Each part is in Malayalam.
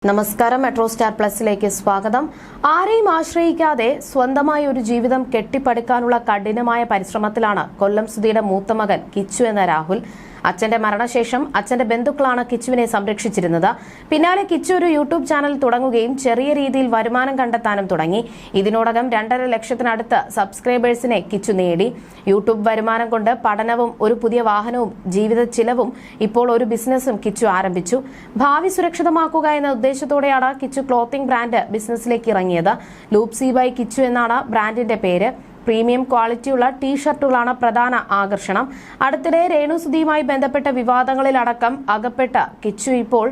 നമസ്കാരം. മെട്രോ സ്റ്റാർ പ്ലസിലേക്ക് സ്വാഗതം. ആരെയും ആശ്രയിക്കാതെ സ്വന്തമായി ഒരു ജീവിതം കെട്ടിപ്പടുക്കാനുള്ള കഠിനമായ പരിശ്രമത്തിലാണ് കൊല്ലം സുധിയുടെ മൂത്ത മകൻ കിച്ചു എന്ന രാഹുൽ. അച്ഛന്റെ മരണശേഷം അച്ഛന്റെ ബന്ധുക്കളാണ് കിച്ചുവിനെ സംരക്ഷിച്ചിരുന്നത്. പിന്നാലെ കിച്ചു ഒരു യൂട്യൂബ് ചാനൽ തുടങ്ങുകയും ചെറിയ രീതിയിൽ വരുമാനം കണ്ടെത്താനും തുടങ്ങി. ഇതിനോടകം 2.5 ലക്ഷത്തിനടുത്ത് സബ്സ്ക്രൈബേഴ്സിനെ കിച്ചു നേടി. യൂട്യൂബ് വരുമാനം കൊണ്ട് പഠനവും ഒരു പുതിയ വാഹനവും ജീവിത ചിലവും ഇപ്പോൾ ഒരു ബിസിനസ്സും കിച്ചു ആരംഭിച്ചു. ഭാവി സുരക്ഷിതമാക്കുക എന്ന ഉദ്ദേശത്തോടെയാണ് കിച്ചു ക്ലോത്തിംഗ് ബ്രാൻഡ് ബിസിനസ്സിലേക്ക് ഇറങ്ങിയത്. ലൂപ്സി ബൈ കിച്ചു എന്നാണ് ബ്രാൻഡിന്റെ പേര്. പ്രീമിയം ക്വാളിറ്റിയുള്ള ടീഷർട്ടുകളാണ് പ്രധാന ആകർഷണം. അടുത്തിടെ രേണുസുധിയുമായി ബന്ധപ്പെട്ട വിവാദങ്ങളിലടക്കം അകപ്പെട്ട കിച്ചു ഇപ്പോൾ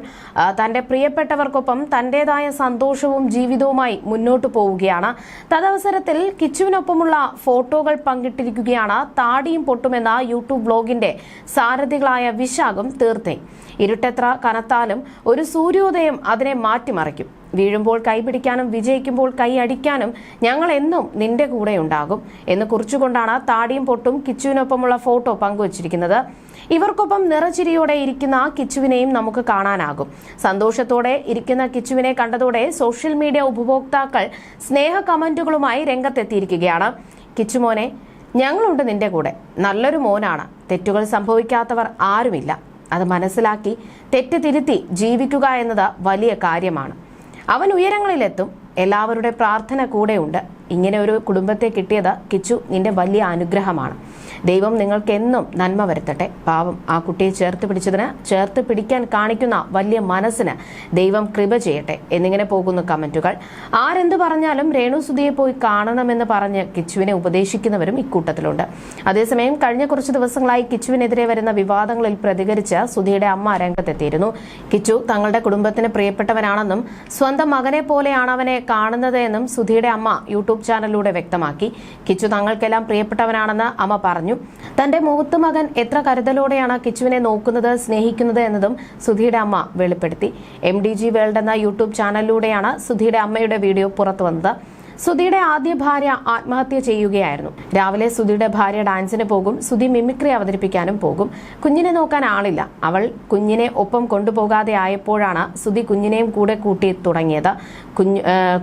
തന്റെ പ്രിയപ്പെട്ടവർക്കൊപ്പം തന്റേതായ സന്തോഷവും ജീവിതവുമായി മുന്നോട്ടു പോവുകയാണ്. തദവസരത്തിൽ കിച്ചുവിനൊപ്പമുള്ള ഫോട്ടോകൾ പങ്കിട്ടിരിക്കുകയാണ് താടിയും പൊട്ടുമെന്ന യൂട്യൂബ് വ്ലോഗിന്റെ സാരഥികളായ വിശാഖും തീർത്തയും. ഇരുട്ടെത്ര കനത്താലും ഒരു സൂര്യോദയം അതിനെ മാറ്റിമറിക്കും. വീഴുമ്പോൾ കൈപിടിക്കാനും വിജയിക്കുമ്പോൾ കൈ അടിക്കാനും ഞങ്ങൾ എന്നും നിന്റെ കൂടെ ഉണ്ടാകും എന്ന് കുറിച്ചുകൊണ്ടാണ് താടിയും പൊട്ടും കിച്ചുവിനൊപ്പമുള്ള ഫോട്ടോ പങ്കുവച്ചിരിക്കുന്നത്. ഇവർക്കൊപ്പം നിറചിരിയോടെ ഇരിക്കുന്ന കിച്ചുവിനെയും നമുക്ക് കാണാനാകും. സന്തോഷത്തോടെ ഇരിക്കുന്ന കിച്ചുവിനെ കണ്ടതോടെ സോഷ്യൽ മീഡിയ ഉപഭോക്താക്കൾ സ്നേഹ കമന്റുകളുമായി രംഗത്തെത്തിയിരിക്കുകയാണ്. കിച്ചുമോനെ, ഞങ്ങളുണ്ട് നിന്റെ കൂടെ. നല്ലൊരു മോനാണ്. തെറ്റുകൾ സംഭവിക്കാത്തവർ ആരുമില്ല. അത് മനസ്സിലാക്കി തെറ്റ് തിരുത്തി ജീവിക്കുക എന്നത് വലിയ കാര്യമാണ്. അവൻ ഉയരങ്ങളിലെത്തും. എല്ലാവരുടെ പ്രാർത്ഥന കൂടെയുണ്ട്. ഇങ്ങനെ ഒരു കുടുംബത്തെ കിട്ടിയത് കിച്ചു നിന്റെ വലിയ അനുഗ്രഹമാണ്. ദൈവം നിങ്ങൾക്ക് എന്നും നന്മ വരുത്തട്ടെ. പാവം ആ കുട്ടിയെ ചേർത്ത് പിടിക്കാൻ കാണിക്കുന്ന വലിയ മനസ്സിന് ദൈവം കൃപ ചെയ്യട്ടെ എന്നിങ്ങനെ പോകുന്നു കമന്റുകൾ. ആരെന്ത് പറഞ്ഞാലും രേണുസുധിയെ പോയി കാണണമെന്ന് പറഞ്ഞ് കിച്ചുവിനെ ഉപദേശിക്കുന്നവരും ഇക്കൂട്ടത്തിലുണ്ട്. അതേസമയം കഴിഞ്ഞ കുറച്ച് ദിവസങ്ങളായി കിച്ചുവിനെതിരെ വരുന്ന വിവാദങ്ങളിൽ പ്രതികരിച്ച് സുധിയുടെ അമ്മ രംഗത്തെത്തിയിരുന്നു. കിച്ചു തങ്ങളുടെ കുടുംബത്തിന് പ്രിയപ്പെട്ടവനാണെന്നും സ്വന്തം മകനെ പോലെയാണ് അവനെ കാണുന്നത് എന്നും സുധിയുടെ അമ്മ യൂട്യൂബ് ചാനലിലൂടെ വ്യക്തമാക്കി. കിച്ചു തങ്ങൾക്കെല്ലാം പ്രിയപ്പെട്ടവനാണെന്ന് അമ്മ പറഞ്ഞു. തന്റെ മൂത്ത മകൻ എത്ര കരുതലോടെയാണ് കിച്ചുവിനെ നോക്കുന്നത്, സ്നേഹിക്കുന്നത് എന്നതും സുധിയുടെ അമ്മ വെളിപ്പെടുത്തി. MDG വേൾഡ് എന്ന യൂട്യൂബ് ചാനലിലൂടെയാണ് സുധിയുടെ അമ്മയുടെ വീഡിയോ പുറത്തു വന്നത്. സുധിയുടെ ആദ്യ ഭാര്യ ആത്മഹത്യ ചെയ്യുകയായിരുന്നു. രാവിലെ സുധിയുടെ ഭാര്യ ഡാൻസിന് പോകും. സുധി മിമിക്രി അവതരിപ്പിക്കാനും പോകും. കുഞ്ഞിനെ നോക്കാൻ ആളില്ല. അവൾ കുഞ്ഞിനെ ഒപ്പം കൊണ്ടുപോകാതെ ആയപ്പോഴാണ് സുധി കുഞ്ഞിനെയും കൂടെ കൂട്ടി തുടങ്ങിയത്.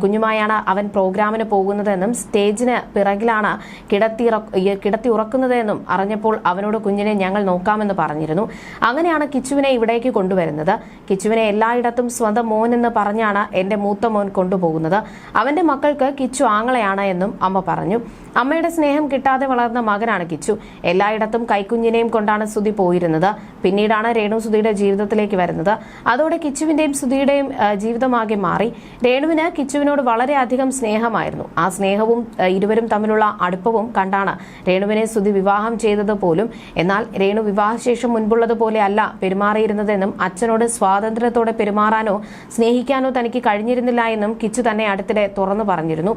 കുഞ്ഞുമായാണ് അവൻ പ്രോഗ്രാമിന് പോകുന്നതെന്നും സ്റ്റേജിന് പിറകിലാണ് കിടത്തി ഉറക്കുന്നതെന്നും അറിഞ്ഞപ്പോൾ അവനോട് കുഞ്ഞിനെ ഞങ്ങൾ നോക്കാമെന്ന് പറഞ്ഞിരുന്നു. അങ്ങനെയാണ് കിച്ചുവിനെ ഇവിടേക്ക് കൊണ്ടുവരുന്നത്. കിച്ചുവിനെ എല്ലായിടത്തും സ്വന്തം മോൻ എന്ന് പറഞ്ഞാണ് എന്റെ മൂത്ത മോൻ കൊണ്ടുപോകുന്നത്. അവന്റെ മക്കൾക്ക് കിച്ചു ആങ്ങളെയാണ് എന്നും അമ്മ പറഞ്ഞു. അമ്മയുടെ സ്നേഹം കിട്ടാതെ വളർന്ന മകനാണ് കിച്ചു. എല്ലായിടത്തും കൈക്കുഞ്ഞിനെയും കൊണ്ടാണ് സുധി പോയിരുന്നത്. പിന്നീടാണ് രേണുസുധിയുടെ ജീവിതത്തിലേക്ക് വരുന്നത്. അതോടെ കിച്ചുവിന്റെയും സുധിയുടെയും ജീവിതമാകെ മാറി. രേണുവിന് കിച്ചുവിനോട് വളരെയധികം സ്നേഹമായിരുന്നു. ആ സ്നേഹവും ഇരുവരും തമ്മിലുള്ള അടുപ്പവും കണ്ടാണ് രേണുവിനെ സുധി വിവാഹം ചെയ്തത് പോലും. എന്നാൽ രേണു വിവാഹശേഷം മുൻപുള്ളതുപോലെ അല്ല പെരുമാറിയിരുന്നതെന്നും അച്ഛനോട് സ്വാതന്ത്ര്യത്തോടെ പെരുമാറാനോ സ്നേഹിക്കാനോ തനിക്ക് കഴിഞ്ഞിരുന്നില്ല എന്നും കിച്ചു തന്നെ അടുത്തിടെ തുറന്നു പറഞ്ഞിരുന്നു.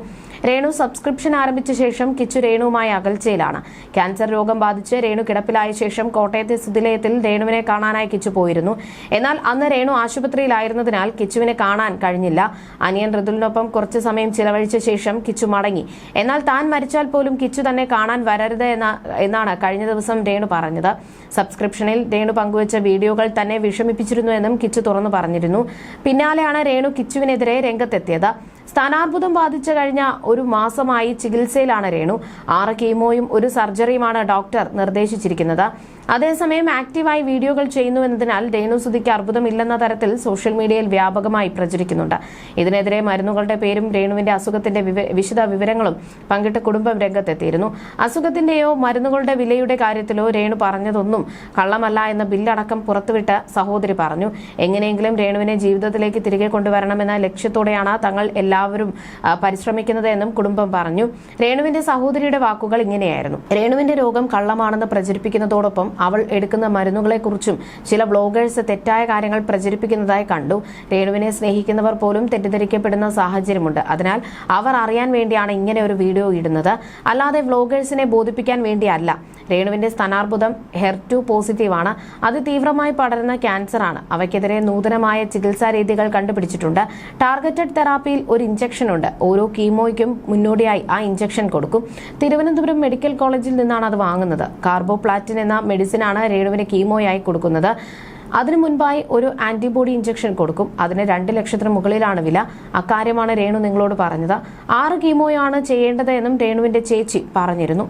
രേണു സബ്സ്ക്രിപ്ഷൻ ആരംഭിച്ച ശേഷം കിച്ചു രേണുവുമായി അകൽച്ചയിലാണ്. ക്യാൻസർ രോഗം ബാധിച്ച് രേണു കിടപ്പിലായ ശേഷം കോട്ടയത്തെ സുധിലയത്തിൽ രേണുവിനെ കാണാനായി കിച്ചു പോയിരുന്നു. എന്നാൽ അന്ന് രേണു ആശുപത്രിയിലായിരുന്നതിനാൽ കിച്ചുവിനെ കാണാൻ കഴിഞ്ഞില്ല. അനിയൻ ഋതുലിനൊപ്പം കുറച്ചു സമയം ചിലവഴിച്ച ശേഷം കിച്ചു മടങ്ങി. എന്നാൽ താൻ മരിച്ചാൽ പോലും കിച്ചു തന്നെ കാണാൻ വരരുത് എന്നാണ് കഴിഞ്ഞ ദിവസം രേണു പറഞ്ഞത്. സബ്സ്ക്രിപ്ഷനിൽ രേണു പങ്കുവച്ച വീഡിയോകൾ തന്നെ വിഷമിപ്പിച്ചിരുന്നുവെന്നും കിച്ചു തുറന്നു പറഞ്ഞിരുന്നു. പിന്നാലെയാണ് രേണു കിച്ചുവിനെതിരെ രംഗത്തെത്തിയത്. സ്ഥാനാർബുദം ബാധിച്ചു കഴിഞ്ഞ ഒരു മാസമായി ചികിത്സയിലാണ് രേണു. 6 കീമോയും ഒരു സർജറിയുമാണ് ഡോക്ടർ നിർദ്ദേശിച്ചിരിക്കുന്നത്. അതേസമയം ആക്റ്റീവായി വീഡിയോകൾ ചെയ്യുന്നുവെന്നതിനാൽ രേണുസുധിക്ക് അർബുദമില്ലെന്ന തരത്തിൽ സോഷ്യൽ മീഡിയയിൽ വ്യാപകമായി പ്രചരിക്കുന്നുണ്ട്. ഇതിനെതിരെ മരുന്നുകളുടെ പേരും രേണുവിന്റെ അസുഖത്തിന്റെ വിശദ വിവരങ്ങളും പങ്കിട്ട് കുടുംബം രംഗത്തെത്തിയിരുന്നു. അസുഖത്തിന്റെയോ മരുന്നുകളുടെ വിലയുടെ കാര്യത്തിലോ രേണു പറഞ്ഞതൊന്നും കള്ളമല്ല എന്ന ബില്ലടക്കം പുറത്തുവിട്ട് സഹോദരി പറഞ്ഞു. എങ്ങനെയെങ്കിലും രേണുവിനെ ജീവിതത്തിലേക്ക് തിരികെ കൊണ്ടുവരണമെന്ന ലക്ഷ്യത്തോടെയാണ് തങ്ങൾ എല്ലാവരും പരിശ്രമിക്കുന്നത് എന്നും കുടുംബം പറഞ്ഞു. രേണുവിന്റെ സഹോദരിയുടെ വാക്കുകൾ ഇങ്ങനെയായിരുന്നു. രേണുവിന്റെ രോഗം കള്ളമാണെന്ന് പ്രചരിപ്പിക്കുന്നതോടൊപ്പം അവൾ എടുക്കുന്ന മരുന്നുകളെക്കുറിച്ചും ചില ബ്ലോഗേഴ്സ് തെറ്റായ കാര്യങ്ങൾ പ്രചരിപ്പിക്കുന്നതായി കണ്ടു. രേണുവിനെ സ്നേഹിക്കുന്നവർ പോലും തെറ്റിദ്ധരിക്കപ്പെടുന്ന സാഹചര്യമുണ്ട്. അതിനാൽ അവർ അറിയാൻ വേണ്ടിയാണ് ഇങ്ങനെ ഒരു വീഡിയോ ഇടുന്നത്, അല്ലാതെ വ്ലോഗേഴ്സിനെ ബോധിപ്പിക്കാൻ വേണ്ടിയല്ല. രേണുവിന്റെ സ്ഥാനാർബുദം HER2 പോസിറ്റീവാണ്. അതിതീവ്രമായി പടരുന്ന ക്യാൻസറാണ്. അവയ്ക്കെതിരെ നൂതനമായ ചികിത്സാ രീതികൾ കണ്ടുപിടിച്ചിട്ടുണ്ട്. ടാർഗറ്റഡ് തെറാപ്പിയിൽ ഒരു ഇഞ്ചക്ഷൻ ഉണ്ട്. ഓരോ കീമോയ്ക്കും മുന്നോടിയായി ആ ഇഞ്ചക്ഷൻ കൊടുക്കും. തിരുവനന്തപുരം മെഡിക്കൽ കോളേജിൽ നിന്നാണ് അത് വാങ്ങുന്നത്. കാർബോപ്ലാറ്റിൻ എന്ന മെഡിസിനാണ് രേണുവിന് കീമോയായി കൊടുക്കുന്നത്. അതിനു മുൻപായി ഒരു ആന്റിബോഡി ഇഞ്ചക്ഷൻ കൊടുക്കും. അതിന് 2 ലക്ഷത്തിന് മുകളിലാണ് വില. അക്കാര്യമാണ് രേണു നിങ്ങളോട് പറഞ്ഞത്. 6 കീമോയാണ് ചെയ്യേണ്ടത് എന്നും രേണുവിന്റെ ചേച്ചി പറഞ്ഞിരുന്നു.